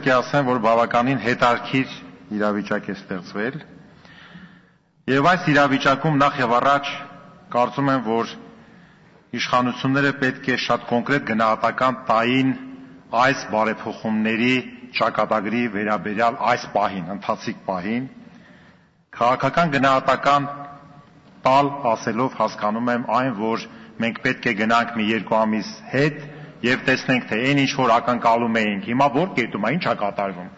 պետք է ասեմ, որ բավականին հետաքրքիր իրավիճակ է ստեղծվել, եւ այս իրավիճակում նախ եւ առաջ կարծում եմ, որ իշխանությունները պետք է շատ կոնկրետ գնահատական տային այս բարեփոխումների ճակատագրի վերաբերյալ այս պահին, ընթացիկ պահին, քաղաքական գնահատական տալ ասելով հասկանում եմ այն, որ մենք պետք է գնանք մի 2 ամիս հետ եւ տեսնենք, թե այն ինչ որ ակնկալում էինք, հիմա որ կետում է, ինչ է կատարվում։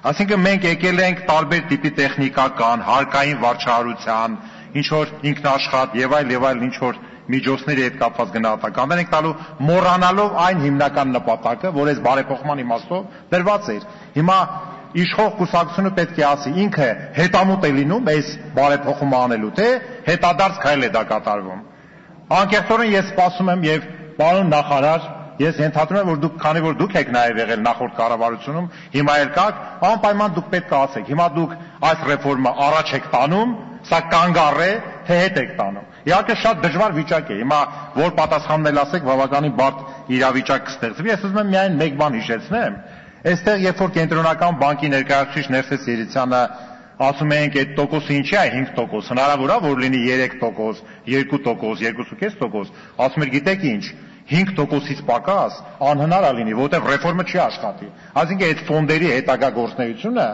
Այսինքն մենք եկել ենք տարբեր տիպի տեխնիկական, հարկային վարչահարության, ինչ որ ինքնաշխատ եւ այլ ինչ որ միջոցների հետ կապված գնահատականներ ենք տալու, մոռանալով այն հիմնական նպատակը, որ այս բարեփոխման իմաստով դրված էր։ Հիմա իշխող կուսակցությունը պետք է ասի, ինքը հետամուտ է լինում այս բարեփոխումը անելու, թե հետադարձ քայլ է դա կատարվում։ Անկեղծորեն ես սպասում եմ եւ պարոն նախարար, ես ենթադրում եմ, որ դուք, քանի որ դուք եք նաեւ եղել նախորդ կառավարությունում, հիմա էլ կաք, անպայման դուք պետք է ասեք, հիմա դուք այս ռեֆորմը առաջ եք տանում, սա կանգառ է, թե հետ եք տանում։ Իհարկե շատ դժվար վիճակ է։ Հիմա որ պատասխանն էլ ասեք, բավականին բարդ իրավիճակ կստեղծվի։ Ես ուզում եմ միայն մեկ բան հիշեցնեմ։ Այստեղ երբ որ կենտրոնական բանկի ներկայացուցիչ Ներսես Երիցյանը ասում ենք այդ տոկոսը ինչի է 5%, հնարավոր է որ լինի 3%, 2%, 2.5%, ասում էր գիտեք ինչ, 5%-ից պակաս անհնար է լինի, որովհետև ռեֆորմը չի աշխատի։ Այսինքն այդ ֆոնդերի հետագա գործունեությունը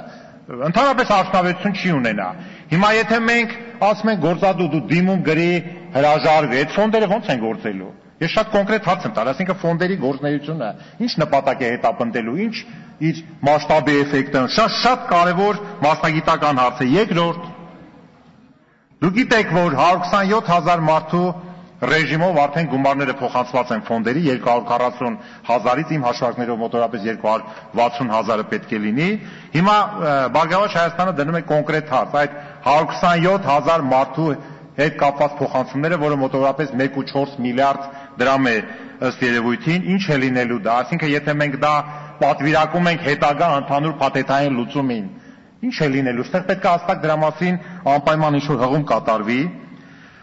ընդհանրապես արդյունավետություն չի ունենա։ Հիմա եթե մենք ասում ենք գործադու դու դիմում գրի հրաժարվի, այդ ֆոնդերը ո՞նց են գործելու։ Ես շատ կոնկրետ հարց եմ տալ, այսինքն ֆոնդերի գործունեությունը ինչ նպատակ է հետապնդելու, ինչ իր մասշտաբի էֆեկտը, շատ կարևոր մասնագիտական հարց է։ Երկրորդ, դուք գիտեք, որ 127,000 մարդու ռեժիմով արդեն գումարները փոխանցված են ֆոնդերի 240,000-ից իմ հաշվարկներով մոտավորապես 260,000-ը պետք է լինի։ Հիմա Բարգավաճ Հայաստանը դնում է կոնկրետ հարց, այդ 127,000 մարդու հետ կապված փոխանցումները, որը մոտավորապես 1.4 միլիարդ դրամ է ըստ երևույթին, ինչ է լինելու դա, այսինքն եթե մենք դա պատվիրակում ենք հետագա ընդհանուր փաթեթային լուծումին, ինչ է լինելու, այստեղ պետք է հստակ դրա մասին անպայման ինչ-որ հղում կատարվի։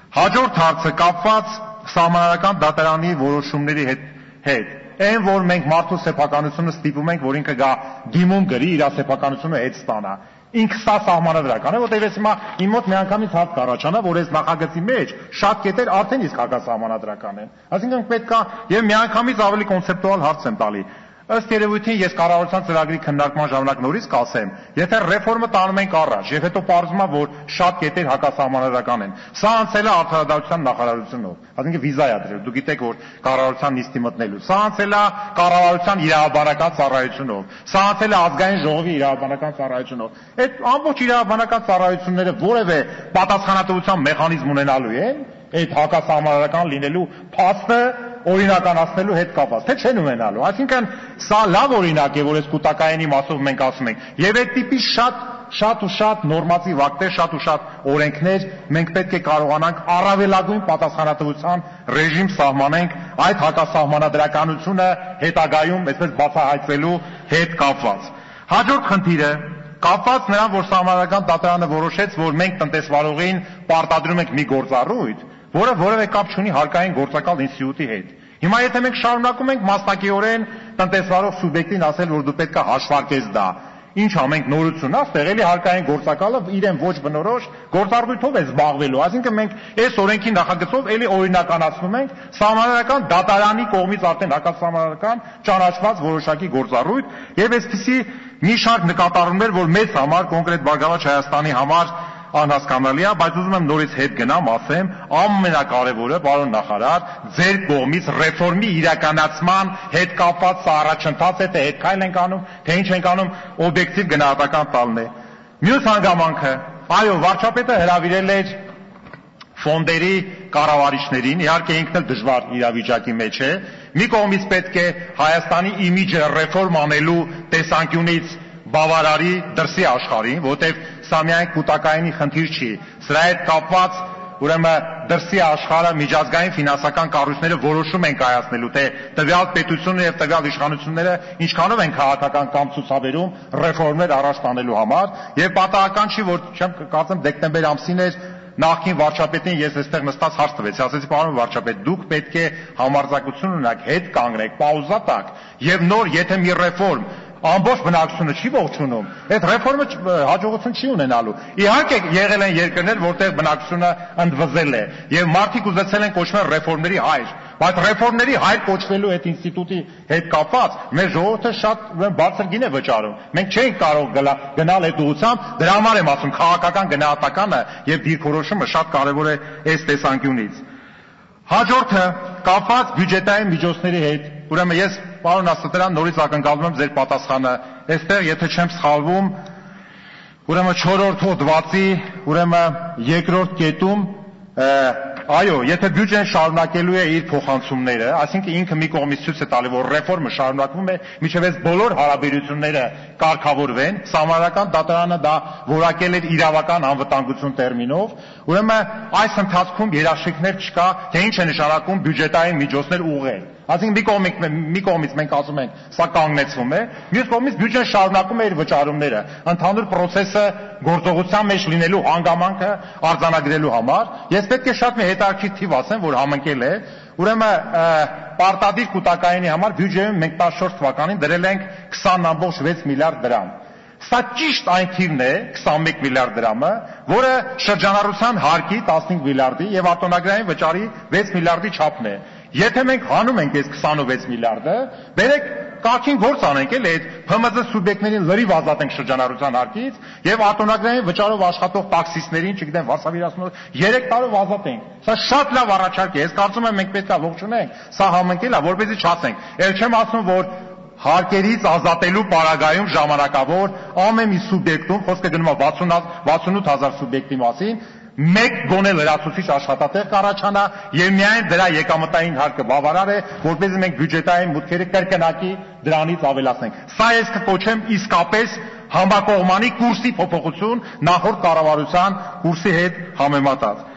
Հաջորդ հարցը կապված սահմանադրական դատարանի որոշումների հետ։ Այն, որ մենք մարդու սեփականությունը ստիպում ենք, որ ինքը գա դիմում գրի իր սեփականությունը հետ ստանա։ Ինքը սա սահմանադրական է, որտեղ ես հիմա իմ մոտ միանգամից հարց կառաջանա, որ այս նախագծի մեջ շատ կետեր արդեն իսկ հակասահմանադրական են։ Այսինքն պետք է եւ միանգամից ավելի կոնցեպտուալ հարց եմ տալի։ Ըստ երևույթին ես կառավարության ծրագրի քննարկման ժամանակ նորից կասեմ, եթե ռեֆորմը տանում ենք առաջ, եւ հետո պարզվում է, որ շատ կետեր հակասահմանադրական են, սա անցել է արդարադատության նախարարությունով, այսինքն վիզա է դրել, դուք գիտեք, որ կառավարության նիստի մտնելու, սա անցել է կառավարության իրավաբանական ծառայությունով, սա անցել է ազգային ժողովի իրավաբանական ծառայությունով, այդ ամբողջ իրավաբանական ծառայությունները որևէ պատասխանատվության մեխանիզմ ունենալու են, այդ հակասահմանադրական լինելու փաստը օրինականացնելու հետ կապված, թե չեն ունենալու։ Այսինքն սա լավ օրինակ է, որ այս կൂട്ടակայանի մասով մենք ասում ենք, եւ այդ տիպի շատ նորմատիվ ակտեր, շատ ու շատ օրենքներ մենք պետք է կարողանանք առավելագույն պատասխանատվության ռեժիմ սահմանենք այդ հակասահմանադրականությունը հետագայում այսպես բացահայտվելու հետ կապված։ Հաջորդ խնդիրը կապված նրան, որ սահմանադրական դատարանը որոշեց, որ մենք տնտեսվարողին պարտադրում ենք մի գործառույթ, որը որևէ կապ չունի հարկային գործակալ ինստիտուտի հետ։ Հիմա եթե մենք շարունակում ենք մասնակիորեն տնտեսվարող սուբյեկտին ասել, որ դու պետք է հաշվարկես դա, ինչ ամենք նորություն է, ստեղելի հարկային գործակալը իրեն ոչ բնորոշ գործառույթով է զբաղվելու։ Այսինքն մենք այս օրենքի նախագծով էլի օրինականացնում ենք սահմանադրական դատարանի կողմից արդեն հակասահմանադրական ճանաչված որոշակի գործառույթ եւ այսպիսի մի շարք նկատառումներ, որ մեզ համար, կոնկրետ Բարգավաճ Հայաստանի համար անհասկանալի է, բայց ուզում եմ նորից հետ գնամ, ասեմ, ամենակարևորը, պարոն նախարար, ձեր կողմից ռեֆորմի իրականացման հետ կապված սա առաջընթաց է, թե հետքայլ ենք անում, թե ինչ ենք անում, օբյեկտիվ գնահատական տալն է։ Մյուս հանգամանքը, այո, վարչապետը հրավիրել էր ֆոնդերի կառավարիչներին, իհարկե ինքն էլ դժվար իրավիճակի մեջ է, մի կողմից պետք է Հայաստանի իմիջը ռեֆորմ անելու տեսանկյունից բավարարի դրսի աշխարհին, որտեղ սա միայն կൂട്ടակայանի խնդիր չի, սրա հետ կապված ուրեմն դրսի աշխարհը միջազգային ֆինանսական կառույցները որոշում են կայացնելու, թե տվյալ պետությունը եւ տվյալ իշխանությունները ինչքանով են քաղաքական կամ ցուցաբերում ռեֆորմներ առաջ տանելու համար, եւ պատահական չի, որ չեմ կարծեմ դեկտեմբեր ամսին էր նախկին վարչապետին ես այստեղ նստած հարց տվեցի, ասեցի պարոն վարչապետ, դուք պետք է համարձակություն ունենաք, հետ կանգնեք, պաուզա տաք եւ նոր եթե մի ռեֆորմ ամբողջ բնակչությունը չի ողջունում, այդ ռեֆորմը հաջողություն չի ունենալու։ Իհարկե եղել են երկրներ, որտեղ բնակչությունը ընդվզել է եւ մարդիկ ուզեցել են կոչվել ռեֆորմների հայր, բայց ռեֆորմների հայր կոչվելու այդ ինստիտուտի հետ կապված մեր ժողովուրդը շատ բարձր գին է վճարում։ Մենք չենք կարող գնալ այդ ուղղությամբ, դրա համար եմ ասում քաղաքական գնահատականը եւ դիրքորոշումը շատ կարեւոր է այս տեսանկյունից։ Հաջորդը կապված բյուջետային միջոցների հետ, ուրեմն ես պարոն Աստղեթյան նորից ակնկալում եմ ձեր պատասխանը, այստեղ եթե չեմ սխալվում, ուրեմն 4-րդ հոդվածի, ուրեմն 2-րդ կետում, այո, եթե բյուջեն շարունակելու է իր փոխանցումները, այսինքն ինքը մի կողմից ցույց է տալի, որ ռեֆորմը շարունակվում է, մինչև այս բոլոր հարաբերությունները կարգավորվեն, Սահմանադրական դատարանը դա որակել էր իրավական անվտանգություն տերմինով, ուրեմն այս ընթացքում երաշխիքներ չկա, թե ինչ է նշանակում բյուջետային միջոցներ ուղղել։ Այսինքն մի կողմից մենք ասում ենք, սա կանգնեցվում է, մյուս կողմից բյուջեն շարունակում է իր վճարումները, ընդհանուր process-ը գործողության մեջ լինելու հանգամանքը արձանագրելու համար։ Ես պետք է շատ մի հետաքրքիր թիվ ասեմ, որ համընկել է, ուրեմն պարտադիր կൂട്ടակայինի համար բյուջեում մենք 14 թվականին դրել ենք 20.6 միլիարդ դրամ։ Սա ճիշտ այն թիվն է, 21 միլիարդ դրամը, որը շրջանառության հարկի 15 միլիարդի եւ արտոնագրային վճարի 6 միլիարդի չափն է։ Եթե մենք հանում ենք այս 26 միլիարդը, բերեք կարգին գործ անենք էլ այդ ՓՄԶ սուբյեկտներին լրիվ ազատենք շրջանառության հարկից եւ արտոնագրային վճարով աշխատող տաքսիստներին, չգիտեմ, վարսավիրացնող 3 տարով ազատենք։ Սա շատ լավ առաջարկ է։ Ես կարծում եմ մենք պետք է ողջունենք, սա համընկել է, որպեսզի չասենք։ Էլ չեմ ասում, որ հարկերից ազատելու պարագայում ժամանակավոր ամեն մի սուբյեկտում, խոսքը գնում է 68,000 սուբյեկտի մասին, մեկ գոնե լրացուցիչ աշխատատեղ կառաջանա եւ միայն դրա եկամտային հարկը բավարար է, որպեսզի մենք բյուջետային մուտքերը կրկնակի դրանից ավելացնենք։ Սա ես կկոչեմ իսկապես համակողմանի կուրսի փոփոխություն նախորդ կառավարության կուրսի հետ համեմատած։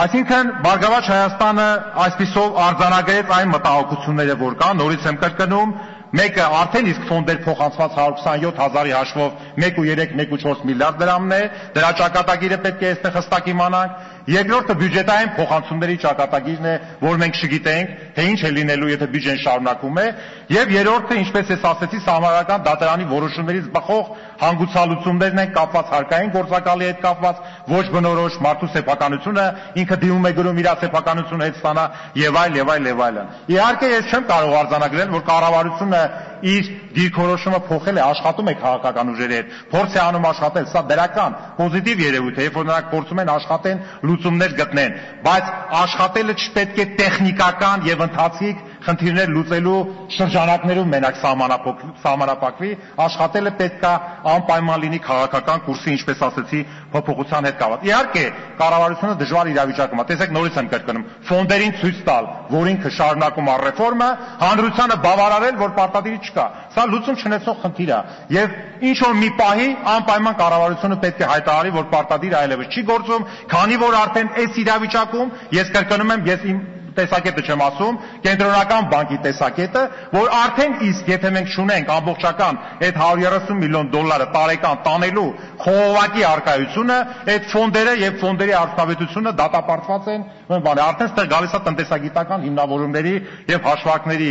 Այսինքն Բարգավաճ Հայաստանը այսպիսով արձանագրեց այն մտահոգությունները, որ կան, նորից եմ կրկնում, մեկը արդեն իսկ ֆոնդեր փոխանցված 127,000-ի հաշվով 1.3-1.4 միլիարդ դրամն է, դրա ճակատագիրը պետք է այստեղ հստակ իմանանք։ Երկրորդը բյուջետային փոխանցումների ճակատագիրն է, որ մենք չգիտենք, թե ինչ է լինելու, եթե բյուջեն շարունակում է, եւ երրորդը, ինչպես ես ասացի, Սահմանադրական դատարանի որոշումներից բխող հանգուցալուծումներն են կապված հարկային գործակալի հետ կապված, ոչ բնորոշ մարդու սեփականությունը, ինքը դիմում է գրում իր սեփականությունը հետ ստանա եւ այլ եւ այլ եւ այլն։ Իհարկե ես չեմ կարող արձանագրել, որ կառավարությունը իր դիրքորոշումը փոխել է, աշխատում է քաղաքական ուժերի հետ, փորձ է անում աշխատել, սա դրական, պոզիտիվ երևույթ է, երբ որ նրանք փորձում են աշխատեն, լուծումներ գտնեն, բայց աշխատելը չպետք է տեխնիկական եւ ընթացիկ խնդիրներ լուծելու շրջանակներում մենակ սահմանափակվի, աշխատելը պետք է անպայման լինի քաղաքական կուրսի, ինչպես ասեցի, փոփոխության հետ կապված։ Իհարկե, կառավարությունը դժվար իրավիճակում է, տեսեք նորից եմ կրկնում, ֆոնդերին ցույց տալ, որ ինքը շարունակում է ռեֆորմը, հանրությանը բավարարել, որ պարտադիր չկա։ Սա լուծում չունեցող խնդիր է, եւ ինչ որ մի պահի անպայման կառավարությունը պետք է հայտարարի, որ պարտադիր այլևս չի գործում, քանի որ արդեն այս իրավիճակում, ես կրկնում եմ, ես իմ տեսակետը չեմ ասում, կենտրոնական բանկի տեսակետը, որ արդեն իսկ եթե մենք չունենք ամբողջական այդ 130 միլիոն դոլարը տարեկան տանելու խողովակի արկայությունը, այդ ֆոնդերը եւ ֆոնդերի արդյունավետությունը դատապարտված են, արդեն ստեղ գալիս է տնտեսագիտական հիմնավորումների եւ հաշվարկների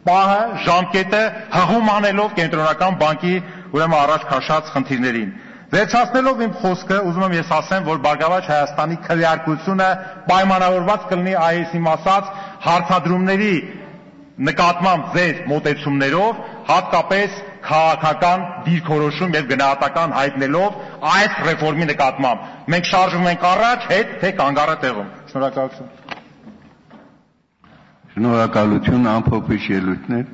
պահը, ժամկետը հղում անելով կենտրոնական բանկի ուրեմն առաջ քաշած խնդիրներին։ Վերջացնելով իմ խոսքը, ուզում եմ ես ասեմ, որ Բարգավաճ Հայաստանի քվեարկությունը պայմանավորված կլինի այս իմ ասած հարցադրումների նկատմամբ ձեր մոտեցումներով, հատկապես քաղաքական դիրքորոշում եւ գնահատական հայտնելով այս ռեֆորմի նկատմամբ։ Մենք շարժվում ենք առաջ, հետ թե կանգառը տեղում։ Շնորհակալություն։ Շնորհակալություն, ամփոփիչ ելույթներ։